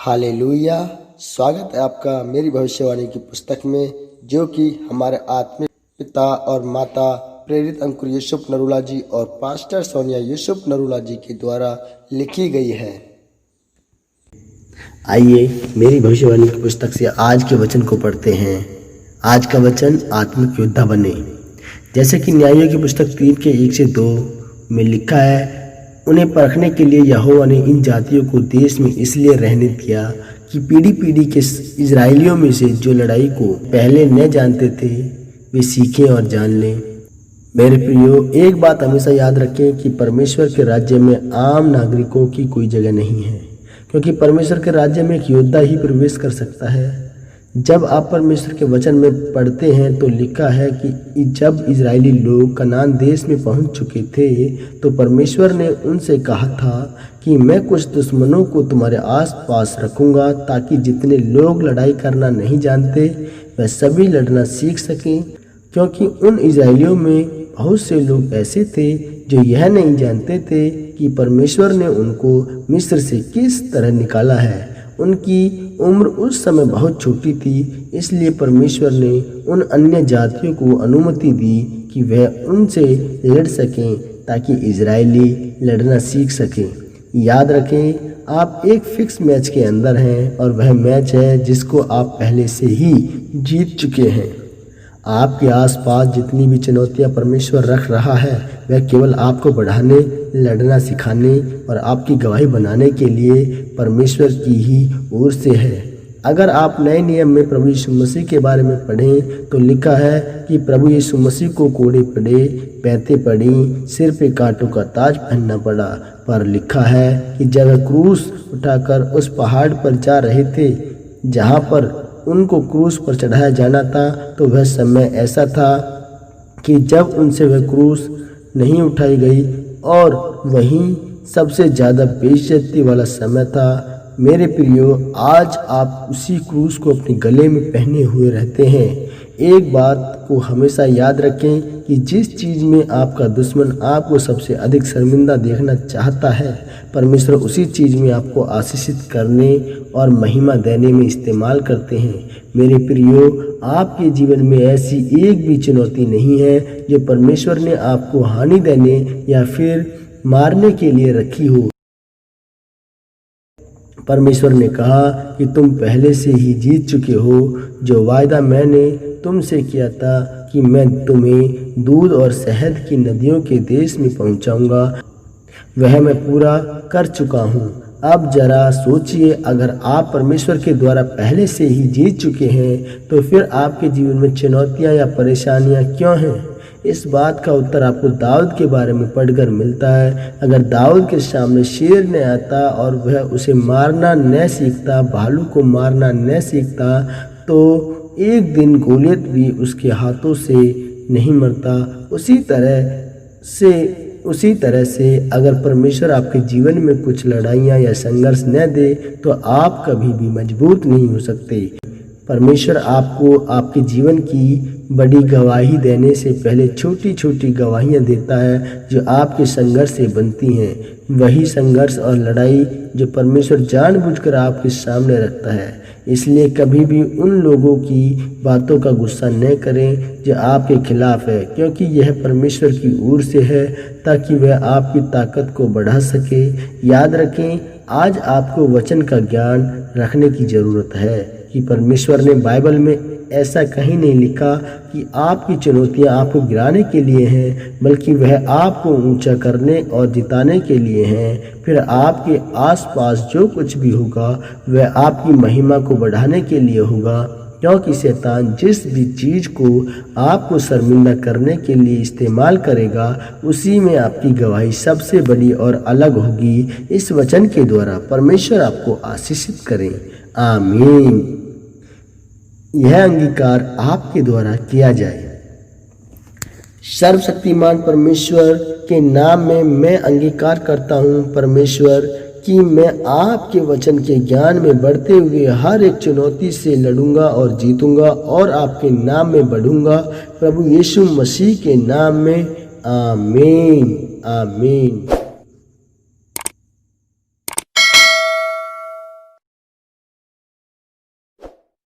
Hallelujah. स्वागत है आपका मेरी भविष्यवाणी की पुस्तक में, जो कि हमारे आत्मिक पिता और माता प्रेरित अंकुर यूसुफ नरूला जी और पास्टर सोनिया यूसुफ नरूला जी के द्वारा लिखी गई है। आइए मेरी भविष्यवाणी की पुस्तक से आज के वचन को पढ़ते हैं। आज का वचन आत्मिक योद्धा बने। जैसे कि न्यायों की पुस्तक 3 के 1 से 2 में लिखा है, उन्हें परखने के लिए यहोवा ने इन जातियों को देश में इसलिए रहने दिया कि पीढ़ी पीढ़ी के इजराइलियों में से जो लड़ाई को पहले न जानते थे वे सीखें और जान लें। मेरे प्रियो, एक बात हमेशा याद रखें कि परमेश्वर के राज्य में आम नागरिकों की कोई जगह नहीं है, क्योंकि परमेश्वर के राज्य में एक योद्धा ही प्रवेश कर सकता है। जब आप परमेश्वर के वचन में पढ़ते हैं तो लिखा है कि जब इजरायली लोग कनान देश में पहुंच चुके थे तो परमेश्वर ने उनसे कहा था कि मैं कुछ दुश्मनों को तुम्हारे आसपास रखूंगा, ताकि जितने लोग लड़ाई करना नहीं जानते वह सभी लड़ना सीख सकें। क्योंकि उन इजरायलियों में बहुत से लोग ऐसे थे जो यह नहीं जानते थे कि परमेश्वर ने उनको मिस्र से किस तरह निकाला है। उनकी उम्र उस समय बहुत छोटी थी, इसलिए परमेश्वर ने उन अन्य जातियों को अनुमति दी कि वह उनसे लड़ सकें, ताकि इजरायली लड़ना सीख सकें। याद रखें, आप एक फिक्स मैच के अंदर हैं और वह मैच है जिसको आप पहले से ही जीत चुके हैं। आपके आसपास जितनी भी चुनौतियां परमेश्वर रख रहा है वह केवल आपको बढ़ाने, लड़ना सिखाने और आपकी गवाही बनाने के लिए परमेश्वर की ही ओर से है। अगर आप नए नियम में प्रभु यीशु मसीह के बारे में पढ़ें तो लिखा है कि प्रभु यीशु मसीह को कोड़े पड़े, पैंतें पड़ी, सिर पे कांटों का ताज पहनना पड़ा। पर लिखा है कि जब वह क्रूस उठाकर उस पहाड़ पर जा रहे थे जहाँ पर उनको क्रूस पर चढ़ाया जाना था, तो वह समय ऐसा था कि जब उनसे वह क्रूस नहीं उठाई गई और वहीं सबसे ज़्यादा बेइज्जती वाला समय था। मेरे प्रियो, आज आप उसी क्रूस को अपने गले में पहने हुए रहते हैं। एक बात को हमेशा याद रखें कि जिस चीज़ में आपका दुश्मन आपको सबसे अधिक शर्मिंदा देखना चाहता है, परमेश्वर उसी चीज़ में आपको आशीषित करने और महिमा देने में इस्तेमाल करते हैं। मेरे प्रियो, आपके जीवन में ऐसी एक भी चुनौती नहीं है जो परमेश्वर ने आपको हानि देने या फिर मारने के लिए रखी हो। परमेश्वर ने कहा कि तुम पहले से ही जीत चुके हो। जो वायदा मैंने तुमसे किया था कि मैं तुम्हें दूध और शहद की नदियों के देश में पहुंचाऊंगा, वह मैं पूरा कर चुका हूं। अब जरा सोचिए, अगर आप परमेश्वर के द्वारा पहले से ही जीत चुके हैं तो फिर आपके जीवन में चुनौतियां या परेशानियां क्यों हैं? इस बात का उत्तर आपको दाऊद के बारे में पढ़कर मिलता है। अगर दाऊद के सामने शेर न आता और वह उसे मारना न सीखता, भालू को मारना न सीखता, तो एक दिन गोलियत भी उसके हाथों से नहीं मरता। उसी तरह से अगर परमेश्वर आपके जीवन में कुछ लड़ाइयाँ या संघर्ष न दे तो आप कभी भी मजबूत नहीं हो सकते। परमेश्वर आपको आपके जीवन की बड़ी गवाही देने से पहले छोटी छोटी गवाहियाँ देता है जो आपके संघर्ष से बनती हैं। वही संघर्ष और लड़ाई जो परमेश्वर जानबूझकर आपके सामने रखता है। इसलिए कभी भी उन लोगों की बातों का गुस्सा न करें जो आपके खिलाफ है, क्योंकि यह परमेश्वर की ओर से है, ताकि वह आपकी ताकत को बढ़ा सके। याद रखें, आज आपको वचन का ज्ञान रखने की ज़रूरत है कि परमेश्वर ने बाइबल में ऐसा कहीं नहीं लिखा कि आपकी चुनौतियां आपको गिराने के लिए हैं, बल्कि वह आपको ऊंचा करने और जिताने के लिए हैं। फिर आपके आसपास जो कुछ भी होगा वह आपकी महिमा को बढ़ाने के लिए होगा, क्योंकि शैतान जिस भी चीज़ को आपको शर्मिंदा करने के लिए इस्तेमाल करेगा उसी में आपकी गवाही सबसे बड़ी और अलग होगी। इस वचन के द्वारा परमेश्वर आपको आशीषित करें। आमीन। यह अंगीकार आपके द्वारा किया जाए। सर्वशक्तिमान परमेश्वर के नाम में मैं अंगीकार करता हूँ परमेश्वर कि मैं आपके वचन के ज्ञान में बढ़ते हुए हर एक चुनौती से लड़ूंगा और जीतूंगा और आपके नाम में बढ़ूंगा, प्रभु यीशु मसीह के नाम में। आमीन आमीन।